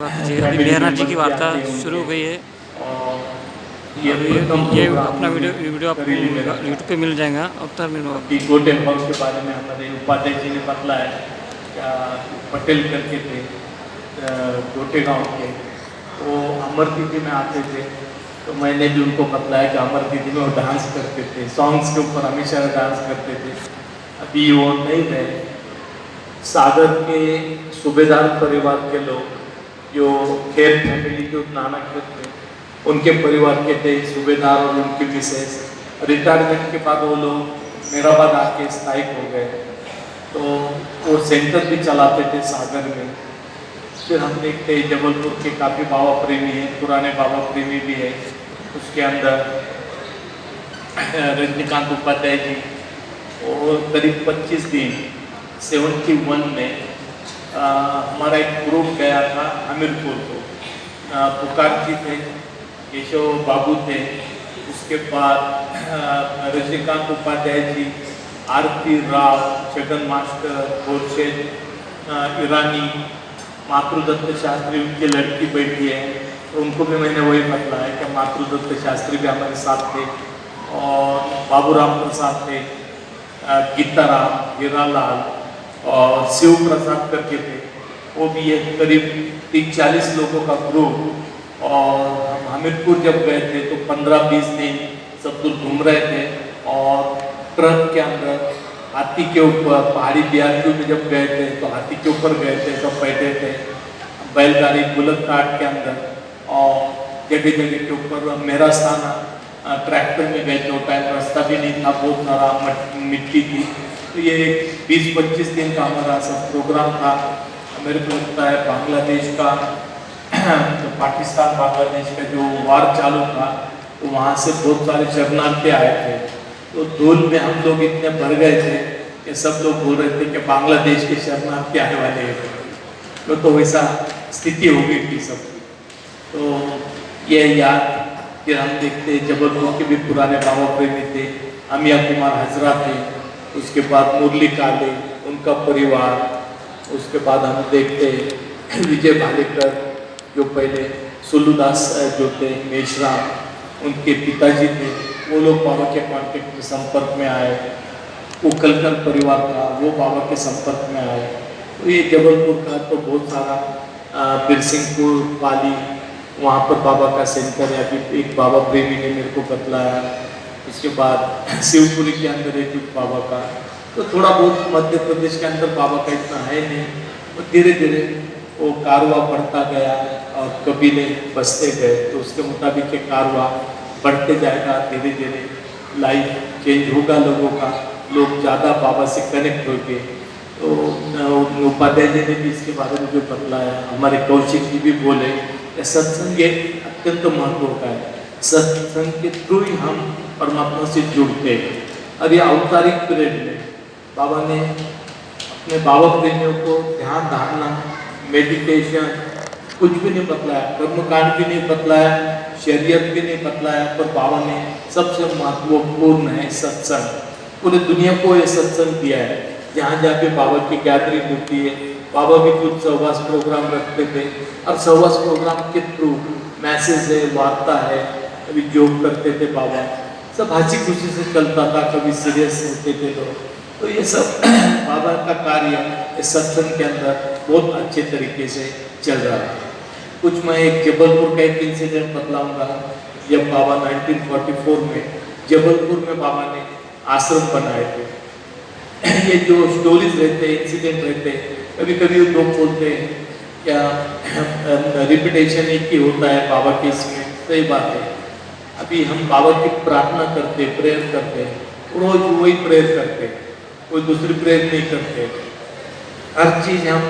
जी, अभी मेहरनाथ जी की वार्ता शुरू हो गई है। अभी ये अपना वीडियो आपको यूट्यूब पे मिल जाएगा। अवतार में गोटे हॉल के बारे में हमारे उपाध्याय जी ने बतलाया। क्या पटेल करके थे गोटे गांव के, वो अमर तिथि में आते थे। तो मैंने भी उनको बतलाया कि अमर तिथि में वो डांस करते थे, सॉन्ग्स के ऊपर हमेशा डांस करते थे। अभी वो नहीं रहे। सागर के सूबेदार परिवार के लोग जो खेर फैमिली के नाना खेर थे, उनके परिवार के थे सूबेदार और उनकी मिसेस। रिटायरमेंट के बाद वो लोग मेराबाद आके स्थायिक हो गए। तो वो सेंटर भी चलाते थे सागर में। फिर हम देखते जबलपुर के काफ़ी बाबा प्रेमी हैं, पुराने बाबा प्रेमी भी है। उसके अंदर रजनीकांत उपाध्याय जी, वो करीब 25 दिन 71 में हमारा एक ग्रुप गया था हमीरपुर को। पुकार जी थे, केशव बाबू थे, उसके बाद रजनीकांत उपाध्याय जी, आरती राव, जगन मास्टर, खोरशेद ईरानी, मातृदत्त शास्त्री उनकी लड़की बैठी है। तो उनको भी मैंने वही बतलाया कि मातृदत्त शास्त्री भी हमारे साथ थे, और बाबूराम प्रसाद थे, गीताराम, हीरालाल और शिव प्रसाद करके थे। वो भी एक करीब 30-40 लोगों का ग्रुप। और हम हमीरपुर जब गए थे तो 15-20 दिन सब दूर घूम रहे थे। और ट्रक के अंदर हाथी के ऊपर पहाड़ी बिहारियों में जब गए थे तो हाथी के ऊपर गए थे, सब बैठे थे बैलगाड़ी बुलक कार्ट के अंदर। और जगह जगह के ऊपर मेरा स्थान ट्रैक्टर में गए थे। टाइम रास्ता भी नहीं था, बहुत सारा मिट्टी थी। तो ये 20-25 दिन का हमारा सब प्रोग्राम था। मेरे को लगता है बांग्लादेश का तो पाकिस्तान बांग्लादेश का जो वार चालू था, तो वहाँ से बहुत सारे शरणार्थी आए थे। तो धूल में हम लोग इतने भर गए थे कि सब लोग बोल रहे थे कि बांग्लादेश के शरणार्थी आने वाले हैं। तो वैसा स्थिति हो गई थी सबकी। तो ये याद कि हम देखते जबलपुर के भी पुराने बाबा प्रेमी थे, अमिया कुमार हजरा थे, उसके बाद मुरली काले उनका परिवार। उसके बाद हम देखते विजय भालेकर, जो पहले सुल्लूदास जो थे मेशराम, उनके पिताजी थे, वो लोग बाबा के कांटेक्ट में संपर्क में आए। उकलकर परिवार था, वो बाबा के संपर्क में आए। तो ये जबलपुर का तो बहुत सारा बिरसिंहपुर, पाली, वहाँ पर बाबा का सेंटर है। अभी एक बाबा प्रेमी ने मेरे को बतलाया। इसके बाद शिवपुरी के अंदर है कुछ बाबा का। तो थोड़ा बहुत मध्य प्रदेश के अंदर बाबा का इतना है नहीं। और धीरे धीरे वो कारवा बढ़ता गया और कबीले बसते गए। तो उसके मुताबिक ये कारवा बढ़ते जाएगा, धीरे धीरे लाइफ चेंज होगा लोगों का, लोग ज़्यादा बाबा से कनेक्ट होंगे। तो उपाध्याय जी ने भी इसके बारे में जो बतलाया, हमारे कौशिक जी भी बोले कि सत्संग एक अत्यंत महत्व का है। सत्संग के थ्रू ही हम परमात्मा से जुड़ते हैं। और ये अवतारिक पीरियड में बाबा ने अपने बाबा प्रेमियों को ध्यान धारणा, मेडिटेशन कुछ भी नहीं बतलाया, कर्मकांड भी नहीं बतलाया, शरीयत भी नहीं बतलाया, पर बाबा ने सबसे महत्वपूर्ण है सत्संग। पूरी दुनिया को ये सत्संग दिया है। जहाँ जहाँ पे बाबा की गैदरिंग होती है, बाबा भी कुछ सहवास प्रोग्राम रखते थे, और सहवास प्रोग्राम के थ्रू मैसेज है, वार्ता है, कभी जोक करते थे बाबा, सब हंसी खुशी से चलता था, कभी सीरियस होते थे लोग। तो ये सब बाबा का कार्य इस सत्संग के अंदर बहुत अच्छे तरीके से चल रहा है। कुछ मैं एक जबलपुर का एक इंसिडेंट बतलाऊंगा। जब बाबा 1944 में जबलपुर में बाबा ने आश्रम बनाए थे। ये जो स्टोरीज रहते हैं, इंसिडेंट रहते हैं, कभी कभी लोग बोलते हैं क्या रिपीटेशन एक ही होता है बाबा के इसमें। सही बात है। अभी हम बाबा की प्रार्थना करते, प्रेयर करते हैं, रोज वही प्रेयर करते हैं, कोई दूसरी प्रेयर नहीं करते। हर चीज़ हम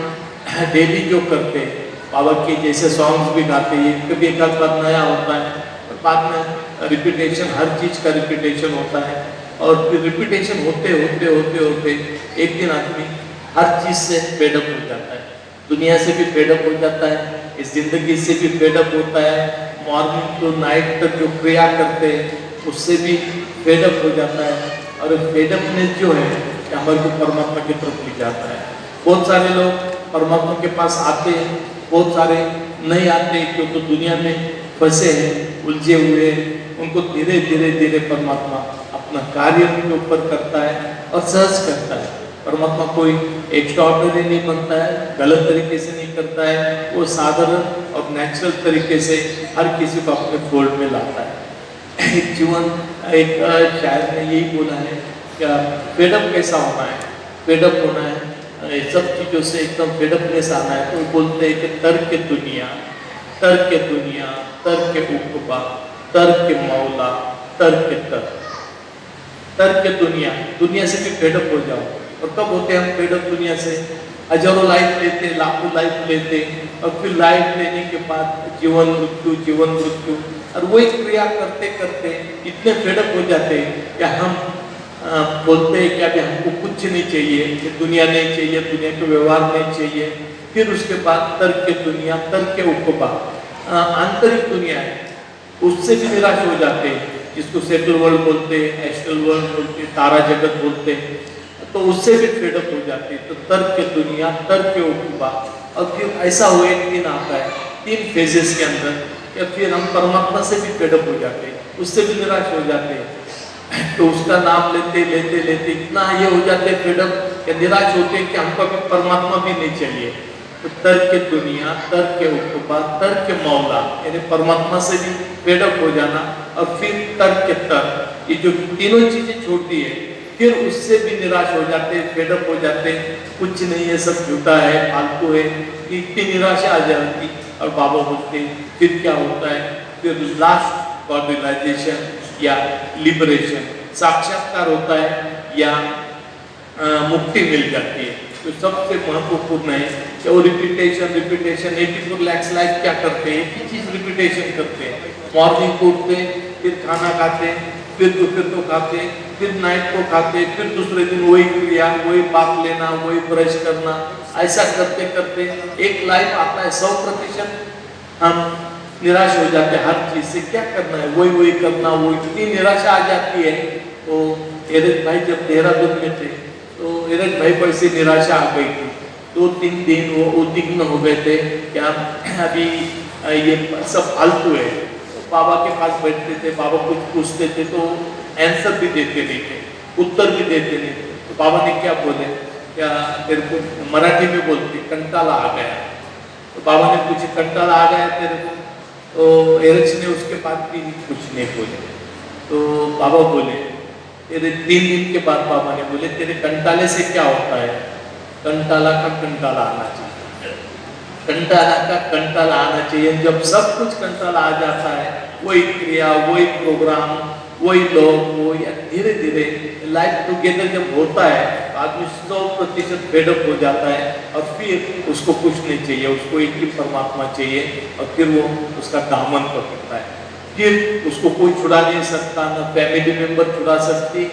डेली जो करते हैं बाबा के, जैसे सॉन्ग्स भी गाते हैं, कभी एक आध बात नया होता है, और बाद में रिपीटेशन, हर चीज़ का रिपीटेशन होता है। और फिर रिपीटेशन होते होते होते होते एक दिन आदमी हर चीज़ से फेडअप हो जाता है, दुनिया से भी फेडअप हो जाता है, इस जिंदगी से भी फेडअप होता है। मॉर्निंग टू नाइट तक जो क्रिया करते हैं उससे भी फेडअप हो जाता है। और फेडअपनेस जो है हमारे को परमात्मा की तरफ ले जाता है। बहुत सारे लोग परमात्मा के पास आते हैं, बहुत सारे नहीं आते, जो तो दुनिया में फंसे हैं, उलझे हुए हैं, उनको धीरे धीरे धीरे परमात्मा अपना कार्य उनके ऊपर करता है और सहज करता है। परमात्मा कोई एक्स्ट्राऑर्डिनरी नहीं बनता है, गलत तरीके से नहीं करता है, वो साधारण और नेचुरल तरीके से हर किसी को अपने फोल्ड में लाता है। एक जीवन, एक शायर ने यही बोला है क्या फेडअप कैसा होना है, फेडअप होना है सब चीज़ों से एकदम फेडअपनेस आना है, तो बोलते हैं कि तर्क दुनिया, तर्क दुनिया, तर्क उकबा, तर्क मौला, तर्क तर्क, तर्क दुनिया, दुनिया से भी फेडअप हो जाओ। और कब होते हैं हम फेडअप दुनिया से? हजारों लाइफ लेते, लाखों लाइफ लेते, और फिर लाइफ लेने के बाद जीवन मृत्यु, जीवन मृत्यु, और वही क्रिया करते करते इतने फेडअप हो जाते हैं कि हम बोलते हैं कि अभी हमको कुछ नहीं चाहिए, कि दुनिया नहीं चाहिए, दुनिया के व्यवहार नहीं चाहिए। फिर उसके बाद तर्क दुनिया, तर्क उकबा, आंतरिक दुनिया है, उससे भी निराश हो जाते हैं, जिसको सेकुलर वर्ल्ड बोलते हैं, एस्ट्रल वर्ल्ड बोलते हैं, तारा जगत बोलते हैं, तो उससे भी फेडअप हो जाते हैं। तो तर्क दुनिया, तर्क उकबा, और फिर ऐसा हो एक दिन आता है 3 फेजेस के अंदर, या फिर हम परमात्मा से भी फेडअप हो जाते हैं, उससे भी निराश हो जाते हैं। तो उसका नाम लेते लेते लेते इतना ये हो जाते हैं फेडअप या निराश होते हैं कि हमको अभी परमात्मा भी नहीं चाहिए। तो तर्क दुनिया, तर्क उकबा, तर्क मौला, यानी परमात्मा से भी फेडअप हो जाना, और फिर तर्क तर्क, ये जो तीनों चीजें छोड़ दी है, फिर उससे भी निराश हो जाते हैं, फेडअप हो जाते हैं, कुछ नहीं है, सब झूठा है, फालतू है, इतनी निराशा आ जाती। और बाबा बोलते फिर क्या होता है, फिर लास्ट गॉड रियलाइजेशन या लिबरेशन, साक्षात्कार होता है या मुक्ति मिल जाती है। तो सबसे महत्वपूर्ण है कि वो रिपीटेशन रिपीटेशन, 84 लाख लाइफ क्या करते हैं, एक ही चीज रिपीटेशन करते हैं। मॉर्निंग को उठते, फिर खाना खाते, फिर दोपहर को खाते, फिर नाइट को खाते, फिर दूसरे दिन वही क्रिया, वही पाप लेना, वही ब्रश करना, ऐसा करते करते एक लाइफ आता है 100% हम निराश हो जाते हैं हर चीज से। क्या करना है, वही वही करना, वो इतनी निराशा आ जाती है। तो एरज भाई जब देहरादून में थे, तो एरज भाई पर से निराशा आ गई थी। 2-3 दिन वो उद्विग्न हो गए थे क्या अभी ये सब फालतू है। तो बाबा के पास बैठते थे, बाबा कुछ पूछते थे तो आंसर भी देते नहीं थे, उत्तर भी देते नहीं थे। तो बाबा ने क्या बोले, क्या तेरे को मराठी में बोलते कंटाला आ गया। तो बाबा ने पूछे कंटाला आ गया तेरे को? तो एरज ने उसके बाद भी कुछ नहीं बोले। तो बाबा बोले, तेरे 3 दिन के बाद बाबा ने बोले तेरे कंटाले से क्या होता है? कंटाला का कंटाला आना चाहिए, कंटाला का कंटाला आना चाहिए। जब सब कुछ कंटाला आ जाता है, वही क्रिया, वही प्रोग्राम, वही लोग, वो या धीरे धीरे लाइफ टुगेदर जब होता है, आदमी 100% फेडअप हो जाता है, और फिर उसको कुछ नहीं चाहिए, उसको एक ही परमात्मा चाहिए, और फिर वो उसका दामन पकड़ता है। फिर उसको कोई छुड़ा नहीं सकता, ना फैमिली मेंबर छुड़ा सकती,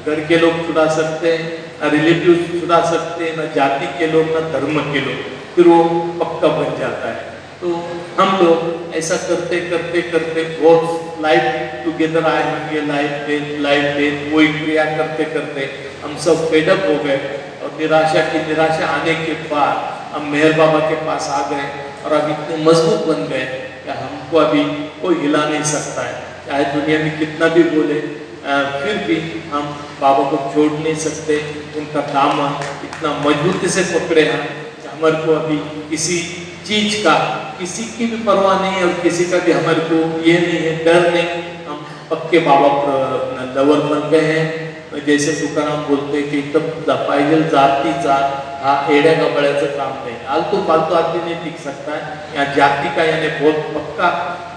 घर के लोग छुड़ा सकते हैं, ना रिलेटिव छुड़ा सकते हैं, ना जाति के लोग, ना धर्म के लोग, फिर वो पक्का बन जाता है। तो हम लोग ऐसा करते करते करते बहुत लाइफ टुगेदर आए होंगे, लाइफ डेथ वही क्रिया करते करते हम सब फेडअप हो गए, और निराशा आने के बाद हम मेहर बाबा के पास आ गए, और अब इतने मजबूत बन गए कि हमको अभी कोई हिला नहीं सकता है। चाहे दुनिया में कितना भी बोले, फिर भी हम बाबा को छोड़ नहीं सकते। उनका दामन इतना मजबूती से पकड़े हैं कि हमारे को अभी किसी चीज का, किसी की भी परवाह नहीं है, और किसी का भी हमारे को ये नहीं है, डर नहीं। हम पक्के बाबा लवर बन गए हैं। जैसे तुकाराम बोलते हैं कि तब पाहिजे जातीचा हा एड्या गबळ्याचं काम नहीं, आलतू फालतू आदमी नहीं टिक सकता है। यहाँ जाति का यानी बहुत पक्का,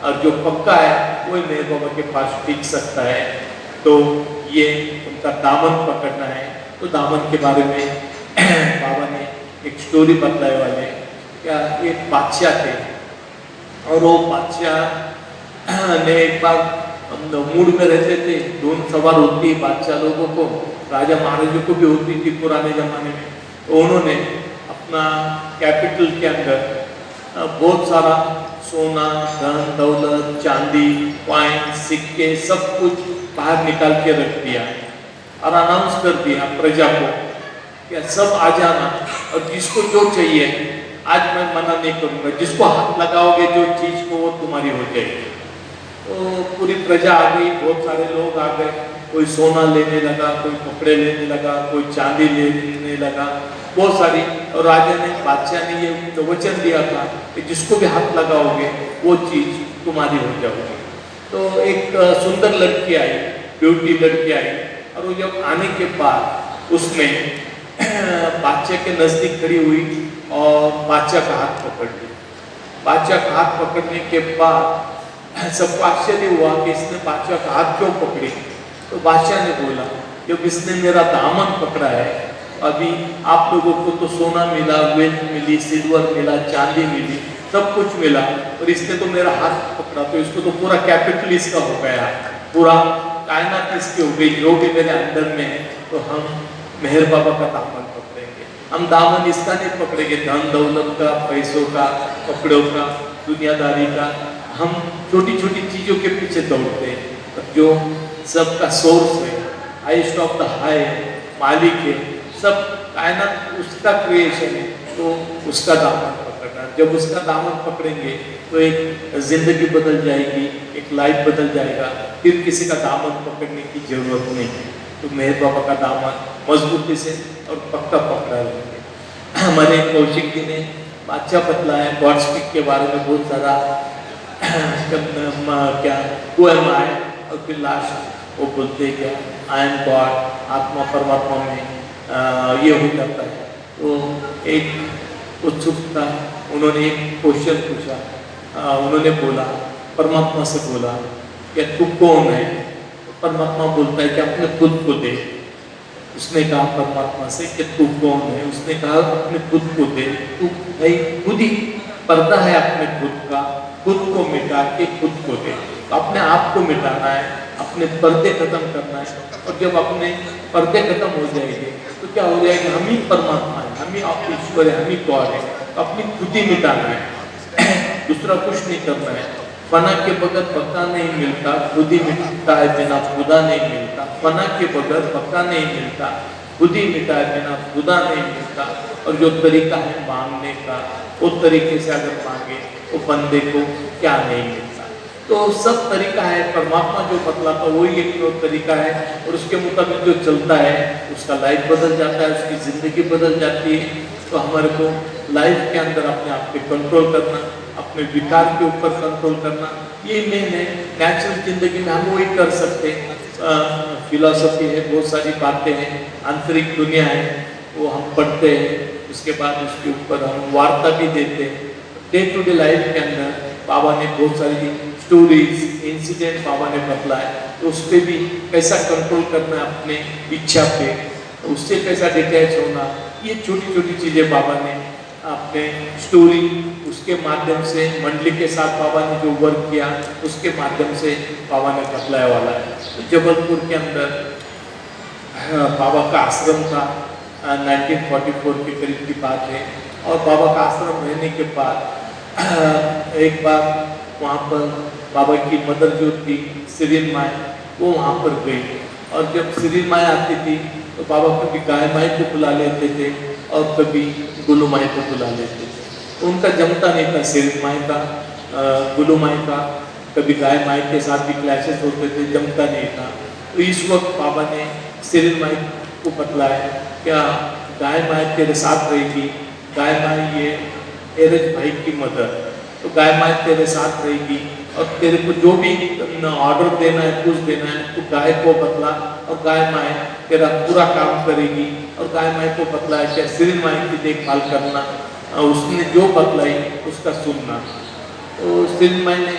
और जो पक्का है वही मेरे बाबा के पास टिक सकता है। तो ये उनका दामन पकड़ना है। तो दामन के बारे में बाबा ने एक स्टोरी बताए वाले, क्या एक बादशाह थे, और वो बादशाह ने एक बार मूड में रहते थे, धुन सवार होती है बादशाह लोगों को, राजा महाराजों को भी होती थी पुराने जमाने में। तो उन्होंने अपना कैपिटल के अंदर बहुत सारा सोना, धन दौलत, चांदी, कॉइन, सिक्के, सब कुछ बाहर निकाल के रख दिया, और अनाउंस कर दिया प्रजा को कि सब आ जाना, और जिसको जो चाहिए आज मैं मना नहीं करूँगा, जिसको हाथ लगाओगे जो चीज़ को वो तुम्हारी हो जाएगी। तो पूरी प्रजा आ गई, बहुत सारे लोग आ गए, कोई सोना लेने लगा, कोई कपड़े लेने लगा, कोई चांदी लेने लगा, बहुत सारी। और राजा ने, बादशाह ने ये तो वचन दिया था कि जिसको भी हाथ लगाओगे वो चीज़ तुम्हारी हो जाएगी। तो एक सुंदर लड़की आई, ब्यूटी लड़की आई, और वो जब आने के बाद उसने बादशाह के नज़दीक खड़ी हुई और बादशाह का हाथ पकड़ लिया। बादशाह का हाथ पकड़ने के बाद सबको आश्चर्य हुआ कि इसने बादशाह का हाथ क्यों पकड़ी। तो बादशाह ने बोला, जब इसने मेरा दामन पकड़ा है, अभी आप लोगों को तो सोना मिला, वेल्थ मिली, सिल्वर मिला, चांदी मिली, सब कुछ मिला, और इसने तो मेरा हाथ पकड़ा, तो इसको तो पूरा कैपिटल इसका हो गया, पूरा कायनात इसकी हो गई, जो भी मेरे अंदर में है। तो हम मेहर बाबा का दामन पकड़ेंगे, हम दामन इसका नहीं पकड़ेंगे धन दौलत का, पैसों का, कपड़ों का, दुनियादारी का। हम छोटी छोटी चीज़ों के पीछे दौड़ते हैं, जो सबका सोर्स है, हाईएस्ट ऑफ द हाई मालिक है, सब कायनात उसका क्रिएशन है, तो उसका दामन पकड़ना। जब उसका दामन पकड़ेंगे तो एक जिंदगी बदल जाएगी, एक लाइफ बदल जाएगा, फिर किसी का दामन पकड़ने की जरूरत नहीं है। तो मेहर बाबा का दामन मजबूती से और पक्का पकड़ा लेंगे। हमारे कौशिक जी ने अच्छा बतलाया गॉड स्पीक के बारे में बहुत सारा क्या हु एम आई, और फिर लास्ट वो बोलते क्या आई एम गॉड, आत्मा परमात्मा में ये हो जाता है। तो एक उत्सुकता, उन्होंने एक क्वेश्चन पूछा, उन्होंने बोला, परमात्मा से बोला कि तू कौन है। तो परमात्मा बोलता है कि अपने खुद को दे। उसने कहा परमात्मा से कि तू कौन है। उसने कहा अपने खुद को दे, तू भाई खुद ही पर्दा है अपने खुद का, खुद को मिटा के खुद को दे। तो अपने आप को मिटाना है, अपने पर्दे खत्म करना है, और जब अपने पर्दे खत्म हो जाएंगे तो क्या हो जाएगा, हम ही परमात्मा है, हम ही ईश्वर है, हम ही गॉड है। तो अपनी खुद ही मिटाना है, दूसरा कुछ नहीं करना है। फना के बगैर बका नहीं मिलता, खुद ही मिटता है बिना खुदा नहीं मिलता। फना के बगैर बका नहीं मिलता, खुद ही मिटा है बिना खुदा नहीं मिलता। और जो तरीका है मांगने का, वो तरीके से अगर मांगे तो बंदे को क्या नहीं मिलता। तो सब तरीका है, परमात्मा जो बतलाता वही एक और तरीका है, और उसके मुताबिक जो चलता है उसका लाइफ बदल जाता है, उसकी ज़िंदगी बदल जाती है। तो हमारे को लाइफ के अंदर अपने आप पे कंट्रोल करना, अपने विकार के ऊपर कंट्रोल करना, ये मेन है। नेचुरल ज़िंदगी में हम वही कर सकते हैं। फिलॉसफी है, बहुत सारी बातें हैं, आंतरिक दुनिया है, वो हम पढ़ते हैं, उसके बाद उसके ऊपर हम वार्ता भी देते हैं। डे टू डे लाइफ के अंदर बाबा ने बहुत सारी स्टोरीज, इंसिडेंट बाबा ने बतलाया, तो उस पर भी कैसा कंट्रोल करना है अपने इच्छा पे, तो उससे कैसा डिटैच होना, ये छोटी छोटी चीज़ें बाबा ने अपने स्टोरी, उसके माध्यम से मंडली के साथ बाबा ने जो वर्क किया उसके माध्यम से बाबा ने बतलाया वाला है। तो जबलपुर के अंदर बाबा का आश्रम था, 1944 के करीब की बात है। और बाबा का आश्रम रहने के बाद एक बार वहाँ पर बाबा की मदर जो थी सिरिन माई, वो वहाँ पर गई, और जब सिरिन माई आती थी तो बाबा कभी गाय माई को बुला लेते थे और कभी गुलू माई को बुला लेते थे। उनका जमता नहीं था सिरिन माई का, गुलू माई का, कभी गाय माई के साथ भी क्लैशेस होते थे, जमता नहीं था। तो इस वक्त बाबा ने सिरिन माई को बतलाया, क्या गाय माई तेरे साथ रहेगी, गाय माई ये एरज भाई की मदर, तो गाय माई तेरे साथ रहेगी, और तेरे को जो भी ऑर्डर देना है, कुछ देना है, तो गाय को बतला, और गाय माई तेरा पूरा काम करेगी। और गाय माई को बतला है क्या सिरिन माई की देखभाल करना, और उसने जो बतलाई उसका सुनना। तो सिरिन माई ने,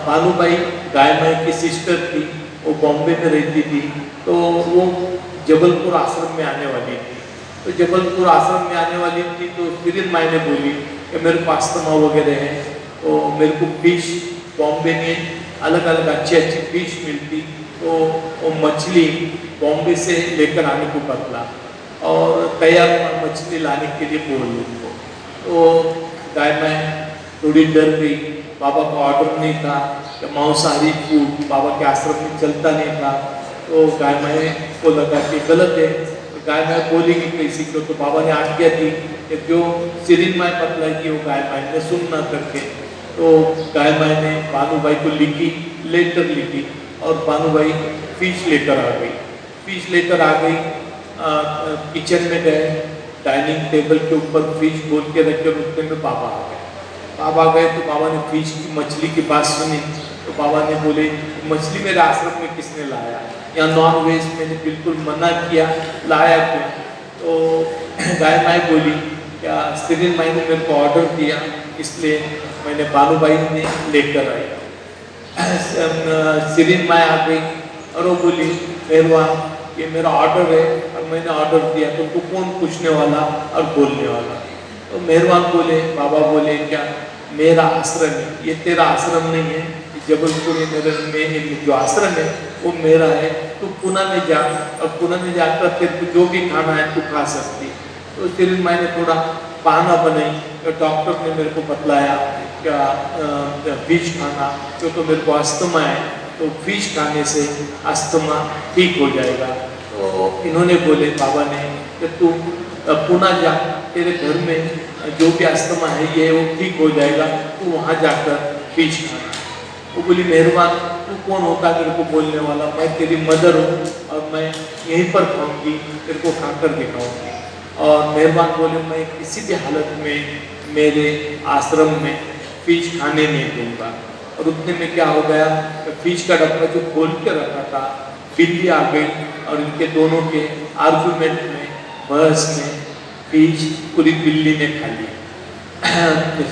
भानुबाई गाय माई की सिस्टर थी, वो बॉम्बे में रहती थी, तो वो जबलपुर आश्रम में आने वाली थी। तो जबलपुर आश्रम में आने वाली थी तो सिरिन माई ने बोली कि मेरे को अस्थमा वगैरह है, तो मेरे को फिश बॉम्बे में अलग अलग अच्छी अच्छी फिश मिलती, तो वो मछली बॉम्बे से लेकर आने को बतला, और तैयार मछली लाने के लिए बोल उनको। तो गाय माई थोड़ी डर गई, बाबा का ऑर्डर नहीं था कि मांसाहारी फूड बाबा के आश्रम में चलता नहीं था। तो गाय माई को लगा कि गलत है, तो गाय माय बोलेगी कैसी को, तो बाबा ने आज्ञा दी कि जो सिरिन माय बतलाएगी वो गाय माय ने सुनना करके। तो गाय माय ने भानुभाई को लिखी, लेटर लिखी, और भानुभाई फिश लेकर आ गई। फिश लेकर आ गई, किचन में गए, डाइनिंग टेबल के ऊपर फिश बोल के रखे, और उतने में बाबा आ गए। बाबा गए तो बाबा ने फिश की, मछली की बात सुनी। तो बाबा ने बोले मछली मेरे आश्रम में किसने लाया, यहाँ नॉन वेज मैंने बिल्कुल मना किया, लाया क्यों? तो गाय माई बोली क्या सिरिन माई ने मेरे को ऑर्डर दिया, इसलिए मैंने भानुभाई ने लेकर आया। सिरिन माई आ गई और वो बोली मेहरबान ये मेरा ऑर्डर है और मैंने ऑर्डर दिया, तो तू कौन पूछने वाला और बोलने वाला? तो मेहरबान बोले, बाबा बोले क्या मेरा आश्रम है, ये तेरा आश्रम नहीं है, जबलपुर में जो आश्रम है वो मेरा है, तू पुणे में जा और पुणे में जाकर तेरे को जो भी खाना है तू खा सकती। तो फिर मैंने थोड़ा बहाना बनाई, तो डॉक्टर ने मेरे को बतलाया क्या फिश खाना, क्योंकि मेरे को अस्थमा है, तो फिश खाने से अस्थमा ठीक हो जाएगा। तो इन्होंने बोले बाबा ने कि तू पुणे जा, तेरे घर में जो भी अस्थमा है ये वो ठीक हो जाएगा, तू वहाँ जाकर फिश खाना। वो बोली मेहरबान तू कौन होता मेरे को बोलने वाला, मैं तेरी मदर हूँ और मैं यहीं पर खाऊंगी, तेरे को खाकर दिखाऊंगी। और मेहरबान बोले मैं किसी भी हालत में मेरे आश्रम में फिश खाने नहीं दूंगा। और उतने में क्या हो गया, फिश का डब्बा जो खोल के रखा था, बिल्ली आ गई और इनके दोनों के आर्गुमेंट में, बहस में फिश पूरी बिल्ली ने खा ली।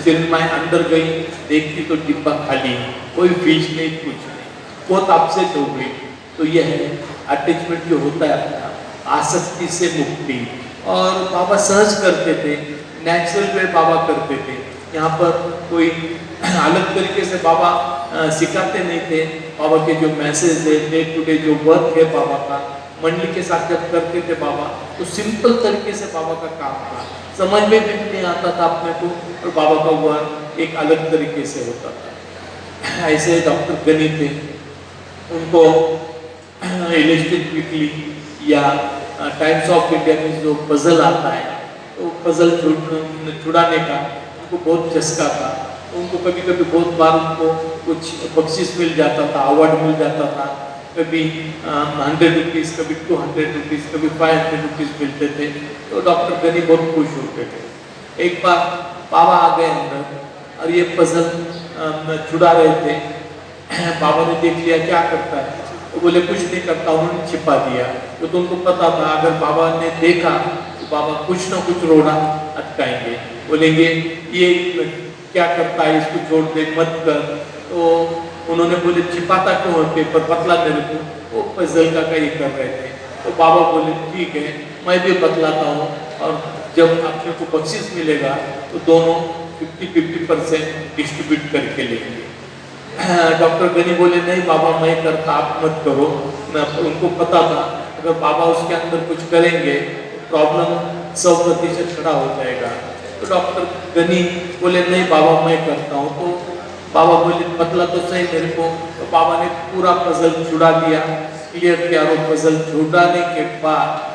सिरिन माई अंदर गई, देखती तो डिब्बा खाली, कोई फिश नहीं, कुछ नहीं, बहुत अपसेट हो गई। तो यह है अटैचमेंट जो होता है अपना, आसक्ति से मुक्ति। और बाबा सहज करते थे, नेचुरल वे बाबा करते थे। यहाँ पर कोई अलग तरीके से बाबा सिखाते नहीं थे। बाबा के जो मैसेज है, डे टू डे जो वर्क है बाबा का, मंडली के साथ जब करते थे बाबा, तो सिंपल तरीके से बाबा का काम था, समझ में भी नहीं आता था अपने को, और बाबा का वर्क एक अलग तरीके से होता था। ऐसे डॉक्टर गनी थे, उनको इलेक्ट्रिक वीकली या टाइम्स ऑफ इंडिया में जो पजल आता है, तो पजल छुड़ाने का उनको बहुत चस्का था। तो उनको कभी कभी बहुत बार उनको कुछ बख्शिश मिल जाता था, अवार्ड मिल जाता था, कभी 100 रुपीज़, कभी 200 रुपीज़, कभी 500 रुपीज़ मिलते थे। तो डॉक्टर गनी बहुत खुश होते थे। एक बार बाबा आ गए अंदर और ये पजल छुड़ा रहे थे। बाबा ने देख लिया क्या करता है, तो बोले कुछ नहीं करता, उन्होंने छिपा दिया। तो उनको पता था अगर बाबा ने देखा तो बाबा कुछ ना कुछ रोना अटकाएंगे, बोलेंगे ये क्या करता है, इसको छोड़ दे, मत कर। तो उन्होंने बोले छिपाता क्यों है पेपर, बतला मेरे को। वो पजल का ये कर रहे थे। तो बाबा बोले ठीक है मैं भी बतलाता हूँ, और जब आपने को बख्शिश मिलेगा तो दोनों 50-50% डिस्ट्रीब्यूट करके लेंगे। डॉक्टर गनी बोले नहीं बाबा मैं करता, आप मत करो। उनको पता था अगर बाबा उसके अंदर कुछ करेंगे तो प्रॉब्लम 100% खड़ा हो जाएगा। तो डॉक्टर गनी बोले नहीं बाबा मैं करता हूँ। तो बाबा बोले बतला तो सही मेरे को। तो बाबा ने पूरा पजल छुड़ा दिया, क्लियर किया। और पजल छुड़ाने के बाद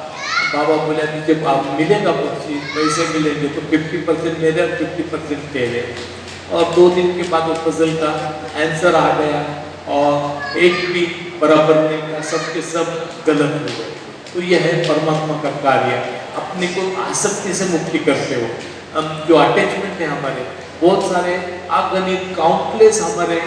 बाबा बोले अभी जब आप मिलेगा बख्शीश, पैसे मिलेंगे तो 50% मेरे और 50% तेरे। और 2 दिन के बाद वो पजल का आंसर आ गया और एक भी बराबर नहीं था, सबके सब गलत हो गए। तो यह है परमात्मा का कार्य, अपने को आसक्ति से मुक्ति करते हो। जो अटैचमेंट है हमारे बहुत सारे अगणित काउंटलेस हमारे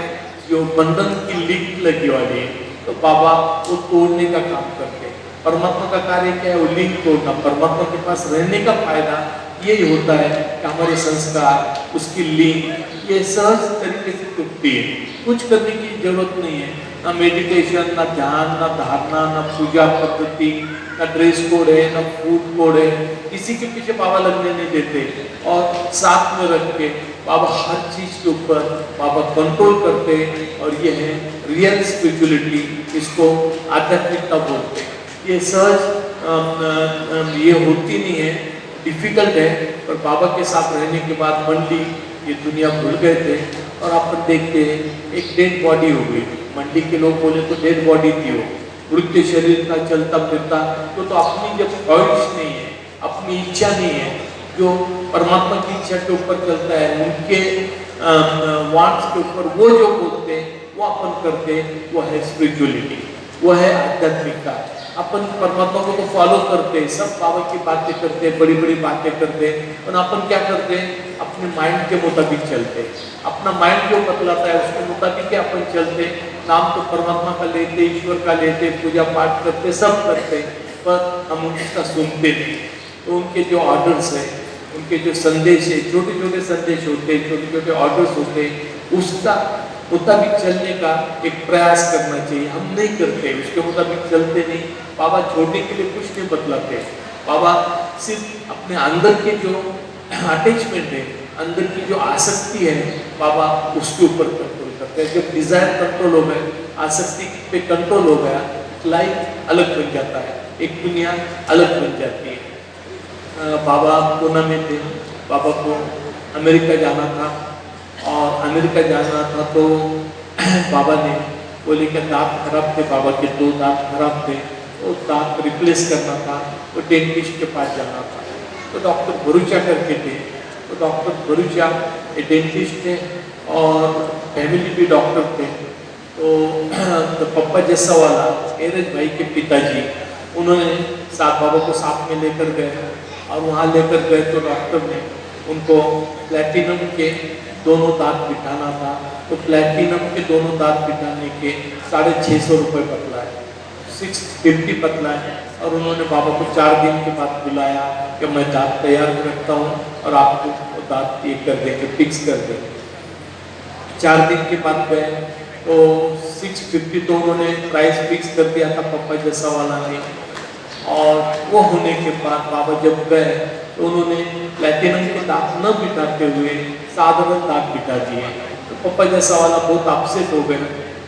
जो बंधन की लिंक लगी वाली है, तो बाबा वो तोड़ने का काम करते हैं। परमात्मा का कार्य क्या है, वो लिंक तोड़ना। परमात्मा के पास रहने का फायदा यही होता है कि हमारे संस्कार, उसकी लिंक ये सहज तरीके से टूटती है, कुछ करने की जरूरत नहीं है। ना मेडिटेशन, ना ध्यान, ना धारणा, ना पूजा पद्धति, ना ड्रेस कोड है, ना फूड कोड है, किसी के पीछे बाबा लगने नहीं देते। और साथ में रख के बाबा हर चीज़ के ऊपर बाबा कंट्रोल करते हैं। और ये है रियल स्पिरिचुअलिटी, इसको आध्यात्मिकता बोलते हैं। ये सहज ये होती नहीं है, डिफिकल्ट है। पर बाबा के साथ रहने के बाद मंडली ये दुनिया भूल गए थे। और अपन देखते हैं एक डेड बॉडी हो गई, मंडी के लोग बोले तो डेड बॉडी थी वो, वृद्ध शरीर था, चलता फिरता, तो अपनी जब ख्वाहिश नहीं है, अपनी इच्छा नहीं है, जो परमात्मा की इच्छा के ऊपर चलता है, उनके वांट्स के ऊपर वो जो बोलते हैं वो अपन करते, वो है स्पिरिचुअलिटी, वो है आध्यात्मिकता। अपन परमात्मा को तो फॉलो करते हैं, सब बाबा की बातें करते हैं, बड़ी बड़ी बातें करते हैं, और अपन क्या करते हैं, अपने माइंड के मुताबिक चलते हैं। अपना माइंड जो बतलाता है उसके मुताबिक क्या अपन चलते हैं। नाम तो परमात्मा का लेते, ईश्वर का लेते, पूजा पाठ करते, सब करते, पर हम उसका सुनते नहीं। तो उनके जो ऑर्डर्स हैं, उनके जो संदेश है, छोटे छोटे संदेश होते हैं, छोटे छोटे ऑर्डर्स होते हैं, उसका मुताबिक चलने का एक प्रयास करना चाहिए। हम नहीं करते, उसके मुताबिक चलते नहीं। बाबा छोड़ने के लिए कुछ नहीं बतलाते, बाबा सिर्फ अपने अंदर के जो अटैचमेंट है, अंदर की जो आसक्ति है, बाबा उसके ऊपर कंट्रोल करते हैं। जब डिजायर कंट्रोल हो गए, आसक्ति पे कंट्रोल हो गया, लाइफ अलग बन जाता है, एक दुनिया अलग बन जाती है। बाबा पूना में थे, बाबा को अमेरिका जाना था, और अमेरिका जाना था तो बाबा ने बोले कि दांत खराब थे, बाबा के 2 दांत खराब थे, तो दांत रिप्लेस करना था, तो डेंटिस्ट के पास जाना था। तो डॉक्टर भरूचा करके थे, तो डॉक्टर भरूचा एक डेंटिस्ट थे और फैमिली भी डॉक्टर थे। तो पप्पा जैसा वाला एरज भाई के पिताजी, उन्होंने साथ बाबा को साथ में लेकर गए, और वहाँ लेकर गए तो डॉक्टर ने उनको प्लैटिनम के दोनों दांत बिठाना था। तो प्लैटिनम के दोनों दांत बिठाने के 650 रुपये बतलाए, 650 बतलाए। और उन्होंने बाबा को 4 दिन के बाद बुलाया कि मैं दांत तैयार रखता हूँ और आपको वो दांत ये कर देंगे, फिक्स कर देंगे। 4 दिन के बाद गए तो 650 तो उन्होंने प्राइस फिक्स कर दिया था पप्पा जैसा वाला ने। और वो होने के बाद बाबा जब गए तो उन्होंने प्लैटिनम के दांत न बिठाते हुए साधारण दांत बिठा दिए। तो पप्पा जैसा वाला बहुत अपसेट हो गए,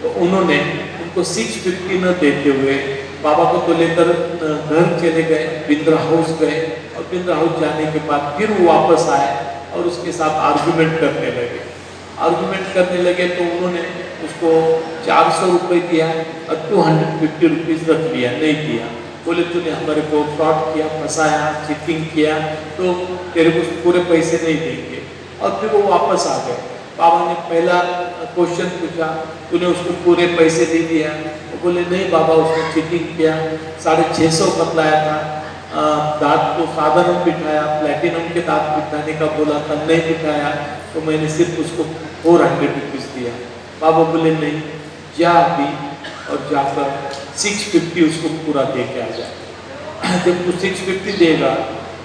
तो उन्होंने उनको 650 न देते हुए बाबा को तो लेकर घर चले गए, बिंद्रा हाउस गए, और बिंद्रा हाउस जाने के बाद फिर वो वापस आए और उसके साथ आर्गुमेंट करने लगे। आर्गुमेंट करने लगे तो उन्होंने उसको 400 रुपये दिया और 250 रुपीज़ रख लिया, नहीं दिया। बोले तूने हमारे को फ्रॉड किया, फंसाया, चीटिंग किया, तो तेरे को पूरे पैसे नहीं देंगे। और फिर वो वापस आ गए। बाबा ने पहला क्वेश्चन पूछा, तूने उसको पूरे पैसे दे दिया? वो बोले नहीं बाबा, उसने चीटिंग किया, 650 बतलाया था, दांत तो साधारण बिठाया, प्लैटिनम के दांत बिठाने का बोला था, नहीं बिठाया, तो मैंने सिर्फ उसको 400 रुपीज़ दिया। बाबा बोले नहीं, जा अभी और जाकर 650 उसको पूरा दे के आ जाए। जब वो 650 देगा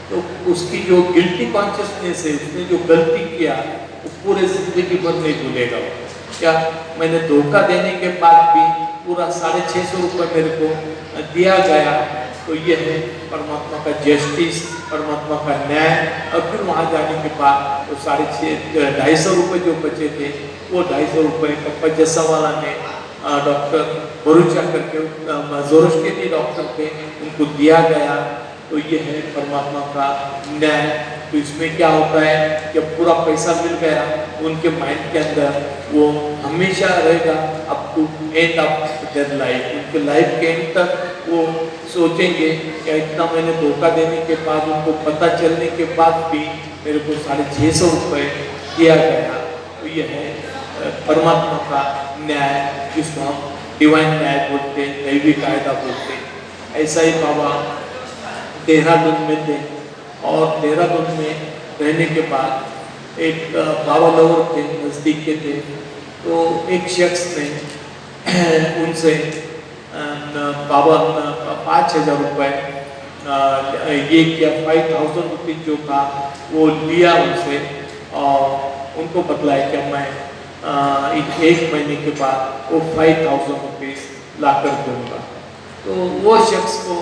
तो उसकी जो गिल्टी कॉन्शियसनेस है, उसने जो गलती किया वो पूरे जिंदगी भर नहीं भूलेगा। क्या मैंने धोखा देने के बाद भी पूरा 650 रुपये मेरे को दिया गया, तो ये है परमात्मा का जस्टिस, परमात्मा का न्याय। और फिर वहाँ जाने के बाद तो 250 रुपये जो बचे थे, वो 250 रुपये पप्पा जैसा वाला ने डॉक्टर भरूचा करके जोरश के लिए डॉक्टर थे, उनको दिया गया। तो ये है परमात्मा का न्याय। तो इसमें क्या होता है, जब पूरा पैसा मिल गया, उनके माइंड के अंदर वो हमेशा रहेगा up to end of their life. उनके लाइफ के एंड तक वो सोचेंगे कि इतना मैंने धोखा देने के बाद, उनको पता चलने के बाद भी मेरे को 650 रुपये दिया गया। तो ये है परमात्मा का न्याय, जिसको हम डिवाइन न्याय बोलते हैं, दैवी कायदा बोलते हैं। ऐसा ही बाबा देहरादून में थे, और देहरादून में रहने के बाद एक बाबा लोवर थे, नज़दीक के थे। तो एक शख्स ने उनसे बाबा 5000 रुपये ये किया, 5000 रुपीज़ जो था वो लिया उनसे, और उनको बतलाया कि मैं एक महीने के बाद वो 5000 रुपीज़ ला कर दूँगा। तो वो शख्स को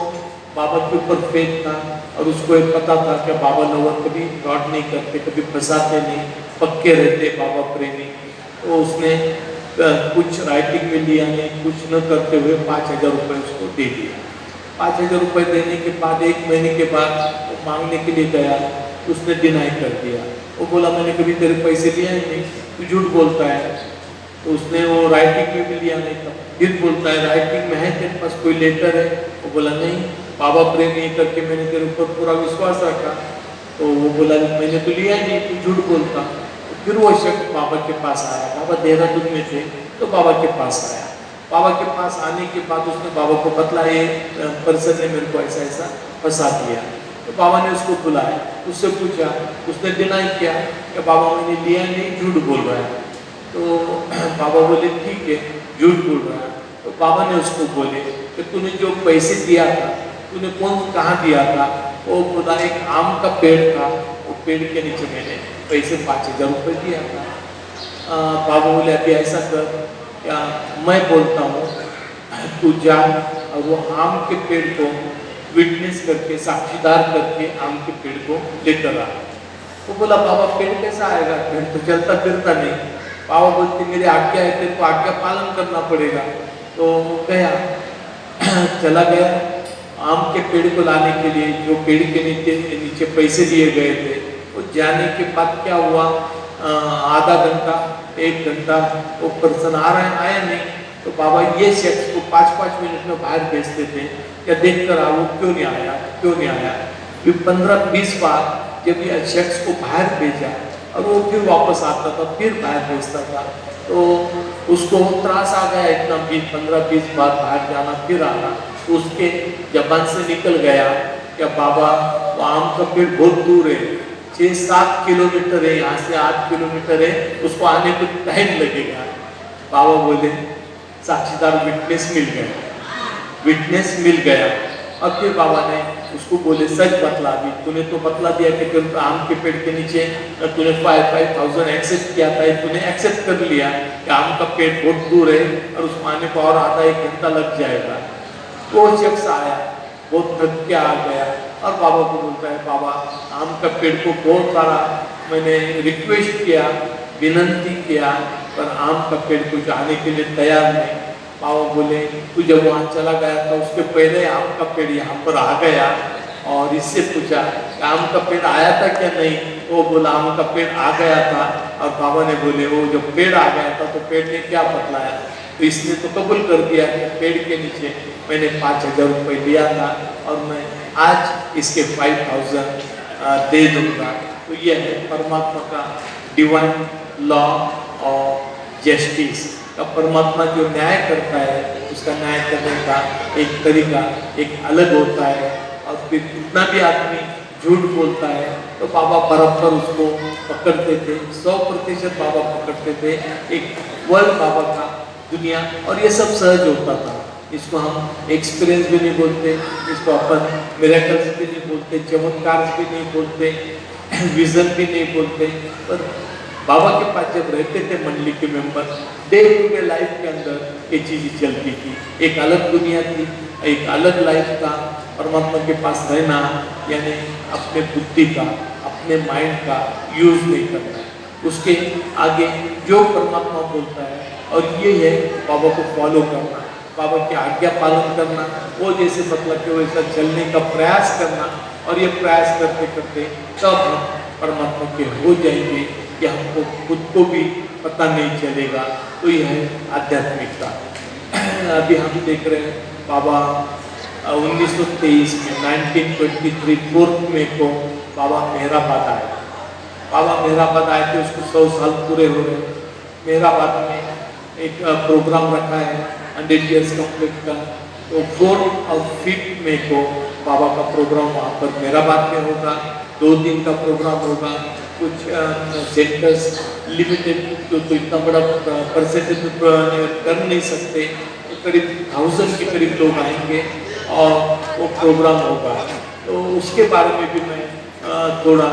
बाबा के ऊपर फेथ था, और उसको एक पता था कि बाबा लोवर कभी फ्रॉड नहीं करते, कभी फंसाते नहीं, पक्के रहते बाबा प्रेमी। तो उसने कुछ राइटिंग में लिया नहीं, कुछ न करते हुए 5000 रुपये उसको दे दिया। 5000 रुपये देने के बाद 1 महीने के बाद वो मांगने के लिए गया, उसने डिनाई कर दिया। वो बोला मैंने कभी तेरे पैसे लिए ही नहीं, तू झूठ बोलता है। तो उसने वो राइटिंग में भी लिया नहीं था। फिर बोलता है राइटिंग में है तेरे पास कोई लेटर है? वो बोला नहीं, बाबा प्रेम नहीं करके मैंने तेरे ऊपर पूरा विश्वास रखा। तो वो बोला मैंने तो लिया नहीं, तू झूठ बोलता। तो फिर वो शख्स बाबा के पास आया, बाबा देहरादून में थे तो बाबा के पास आया। बाबा के पास आने के बाद उसने बाबा को बतला ये पर्सन ने मेरे को ऐसा ऐसा फंसा दिया। तो बाबा ने उसको बुलाया, उससे पूछा, उसने डिनाई किया कि बाबा मैंने लिया नहीं, झूठ बोल रहा है। तो बाबा बोले ठीक है, झूठ बोल रहा है। तो बाबा ने उसको बोले कि तूने जो पैसे दिया था तूने कहाँ दिया था? वो बोला एक आम का पेड़ था, वो पेड़ के नीचे मैंने पैसे 5,000 रुपये दिया था। बाबा बोले अभी ऐसा कर, क्या मैं बोलता हूँ तू जा और वो आम के पेड़ को विटनेस करके, साक्षीदार करके आम के पेड़ को लेकर आ। तो बोला बाबा पेड़ कैसा आएगा, पेड़ तो चलता फिरता नहीं। बाबा बोलते मेरी आज्ञा है, तेरे को आज्ञा पालन करना पड़ेगा। तो गया, चला गया आम के पेड़ को लाने के लिए, जो पेड़ के नीचे पैसे दिए गए थे। वो जाने के बाद क्या हुआ, आधा घंटा 1 घंटा वो पर्सन आ रहा है, आया नहीं। तो बाबा ये शख्स को 5-5 मिनट में बाहर भेजते थे, क्या देख कर आओ क्यों नहीं आया, क्यों नहीं आया। फिर 15-20 बार जब ये शख्स को बाहर भेजा और वो फिर वापस आता था, फिर बाहर भेजता था। तो उसको त्रास आ गया इतना, 15-20 बार बाहर जाना फिर आना। तो उसके जबान से निकल गया क्या बाबा वो आम का पेड़ बहुत दूर है, 6-7 किलोमीटर है, यहाँ से 8 किलोमीटर है, उसको आने को टाइम लगेगा। बाबा बोले साक्षीदार विटनेस मिल गया, विटनेस मिल गया। और फिर बाबा ने उसको बोले सच बतला दी, तूने तो बतला दिया कि तुम आम के पेड़ के नीचे तूने 5,000 एक्सेप्ट किया था, तूने एक्सेप्ट कर लिया कि आम का पेड़ बहुत दूर है और उसको आने को और आधा 1 घंटा लग जाएगा। वो शख्स आया, बहुत थक के आ गया और बाबा को बोलता है बाबा आम का पेड़ को बहुत सारा मैंने रिक्वेस्ट किया, विनंती किया, पर आम का पेड़ को जाने के लिए तैयार नहीं। बाबा बोले तू जब वहाँ चला गया था उसके पहले आम का पेड़ यहाँ पर आ गया, और इससे पूछा आम का पेड़ आया था क्या? नहीं। वो बोला आम का पेड़ आ गया था। और बाबा ने बोले वो जब पेड़ आ गया था तो पेड़ ने क्या बतलाया? तो इसने तो कबूल कर दिया कि पेड़ के नीचे मैंने 5,000 रुपये दिया था और मैं आज इसके 5,000 दे दूँगा। तो यह है परमात्मा का डिवाइन लॉ और जस्टिस का। परमात्मा जो न्याय करता है उसका न्याय करने का एक तरीका एक अलग होता है। और फिर कितना भी आदमी झूठ बोलता है तो बाबा बराबर उसको पकड़ते थे, 100% बाबा पकड़ते थे। एक वर्ल्ड बाबा का दुनिया, और ये सब सहज होता था। इसको हम एक्सपीरियंस भी नहीं बोलते, इसको अपन मिरेकल्स भी नहीं बोलते, चमत्कार भी नहीं बोलते, विजन भी नहीं बोलते। पर बाबा के पास जब रहते थे मंडली के member, day to day life के अंदर ये चीज़ें चलती थी। एक अलग दुनिया थी, एक अलग लाइफ था। परमात्मा के पास रहना यानी अपने बुद्धि का, अपने माइंड का यूज नहीं करना है, उसके आगे जो परमात्मा बोलता है और ये है बाबा को फॉलो करना, बाबा की आज्ञा पालन करना, वो जैसे मतलब कि वैसा चलने का प्रयास करना। और ये प्रयास करते करते तब हम परमात्मा के हो जाएंगे कि हमको खुद को भी पता नहीं चलेगा। तो यह है आध्यात्मिकता। अभी हम देख रहे हैं बाबा 1923 में 1923 4 मई को बाबा मेहराबाद आए। बाबा मेहराबाद आए थे, उसको 100 साल पूरे हो रहे। मेहराबाद में एक प्रोग्राम रखा है 100 years कंप्लीट का। तो 4 और 5 मई को बाबा का प्रोग्राम वहाँ पर मेहराबाद में होगा। 2 दिन का प्रोग्राम होगा। कुछ सेंटर्स लिमिटेड तो इतना बड़ा परसेंटेज कर नहीं सकते, तो करीब 1000 के करीब लोग आएंगे और वो प्रोग्राम होगा। तो उसके बारे में भी मैं थोड़ा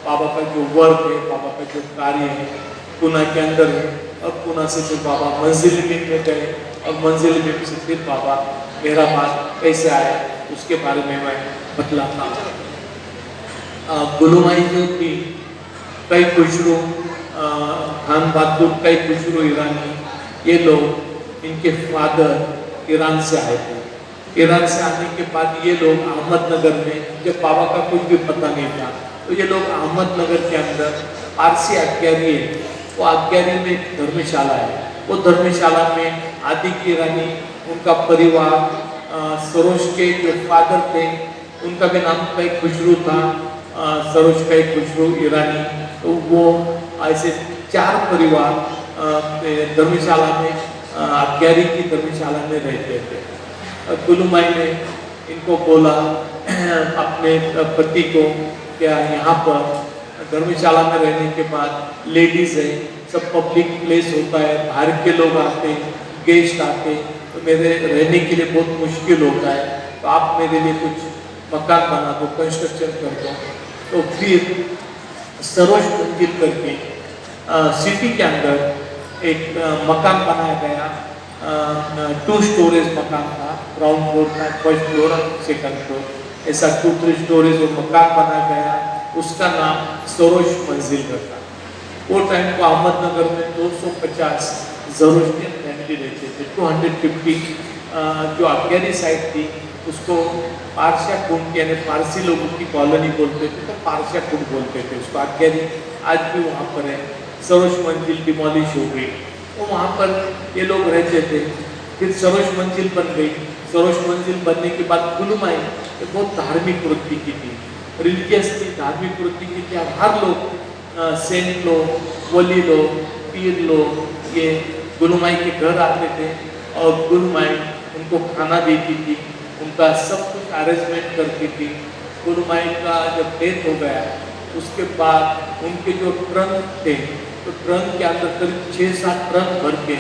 बाबा का जो वर्क है, बाबा का जो कार्य है पुणे के अंदर है, और पुणे से फिर बाबा मंजिल में गए और मंजिल में से फिर बाबा मेहराबाद कैसे आए उसके बारे में मैं बतलाता हूँ। गुलुमाई जो थी, कई खुशरू खान बहादुर, कई खुशरू ईरानी, ये लोग इनके फादर ईरान से आए थे। ईरान से आने के बाद ये लोग अहमदनगर में, जब बाबा का कुछ भी पता नहीं था, तो ये लोग अहमदनगर के अंदर पारसी आज्ञारी है, वो आज्ञारी में एक धर्मशाला है, वो धर्मशाला में आदि की रानी, उनका परिवार, सरोज के जो फादर थे उनका भी नाम का एक खुशरू था, सरोज का एक खुशरू ईरानी। तो वो ऐसे 4 परिवार धर्मशाला में, अज्ञारी की धर्मशाला में रहते थे। गुलुमाई ने इनको बोला अपने पति को, क्या यहाँ पर धर्मशाला में रहने के बाद लेडीज है, सब पब्लिक प्लेस होता है, बाहर के लोग आते हैं, गेस्ट आते हैं, तो मेरे रहने के लिए बहुत मुश्किल होता है, तो आप मेरे लिए कुछ मकान बना दो, कंस्ट्रक्शन कर दो। तो फिर सरोज मंजिल करके सिटी के अंदर एक मकान बनाया गया, 2 स्टोरेज मकान था, ग्राउंड फ्लोर था, फर्स्ट फ्लोर और सेकंड फ्लोर, ऐसा 2-3 स्टोरेज वो मकान बनाया गया। उसका नाम सरोज मंजिल रखा। वो टाइम को अहमदनगर में 250 जरूरियत फैमिली रहते थे, 250 जो अज्ञारी साइड थी उसको पारसिया कुंड यानी फारसी लोगों की कॉलोनी बोलते थे, तो पारसिया कुंड बोलते थे उसको। अज्ञारी आज भी वहाँ पर है। सरोज मंजिल डिमोलिश हो गई, तो वहाँ पर ये लोग रहते थे। फिर सरोज मंजिल बन गई। सरोज मंजिल बनने के बाद गुलुमाई ये बहुत धार्मिक वृत्ति की थी, रिलीजियस थी, धार्मिक वृत्ति की थी। हर लोग सेंट लोग, वली लोग, पीर लोग ये गुलुमाई के घर आते थे और गुलुमाई उनको खाना देती थी, उनका सब कुछ अरेंजमेंट करती थी। गुलुमाई का जब डेथ हो गया उसके बाद उनके जो ट्रंक थे, तो ट्रंक के अंदर करीब 6-7 ट्रंक भर के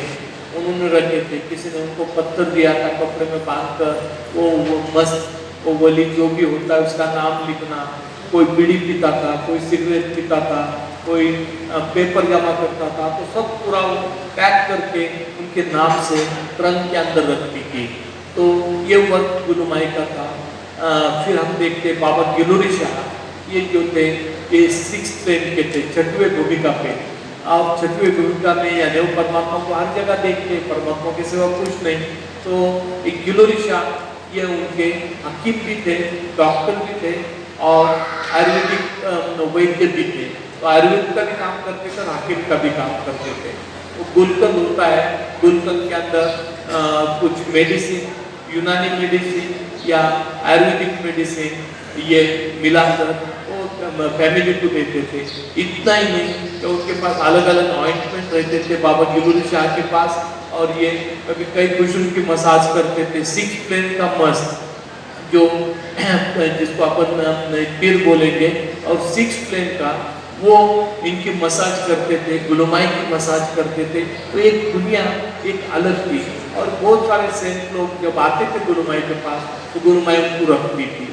उन्होंने रखे थे। किसी ने उनको पत्थर दिया था कपड़े में बांध कर, वो मस्त वो वली जो भी होता है उसका नाम लिखना। कोई बीड़ी पीता था, कोई सिगरेट पीता था, कोई पेपर जमा करता था, तो सब पूरा पैक करके उनके नाम से ट्रंक के अंदर रखती थी। तो ये वर्क गुलुमाई का था। फिर हम देखते बाबा गिलोरी शाह, ये जो थे ये 6th ट्रेन के थे, 6वीं भूमिका पे। आप 6वीं भूमिका में या देव परमात्मा को हर जगह देखते, परमात्मा के सिवा कुछ नहीं। तो एक गिलोरी शाह ये उनके हकीम भी थे, डॉक्टर भी थे और आयुर्वेदिक वैद्य भी थे। तो आयुर्वेद का भी काम करते थे और हकीम का भी काम करते थे। वो गुलकंद होता है, गुलकंद के अंदर कुछ मेडिसिन, यूनानी मेडिसिन या आयुर्वेदिक मेडिसिन ये मिलाकर वो फैमिली को देते थे। इतना ही नहीं कि उनके पास अलग अलग ऑइंटमेंट रहते थे बाबा गिलोरी शाह के पास, और ये कभी कई बुजुर्ग की मसाज करते थे। 6 प्लेन का मस्त जो जिसको अपन पीर बोलेंगे, और 6 प्लेन का वो इनकी मसाज करते थे, गुलुमाई की मसाज करते थे। तो एक दुनिया एक अलग थी। और बहुत सारे सेंट लोग जब आते थे गुलुमाई के पास तो गुलुमाई उनको रखती थी।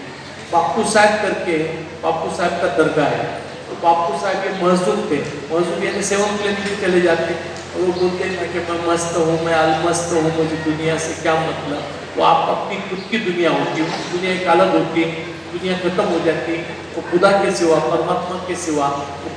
बापू साहब करके, बापू साहब का दरगाह है, तो बापू साहब ये मजदूर थे, मजदूर यानी 7 प्लेन भी चले जाते, और वो बोलते हैं कि मैं मस्त हूँ, मैं अलमस्त हूँ, मुझे दुनिया से क्या मतलब। तो आप अपनी खुद की दुनिया होती है, दुनिया एक अलग होती है, दुनिया खत्म हो जाती है। वो खुदा के सिवा, परमात्मा के सिवा वो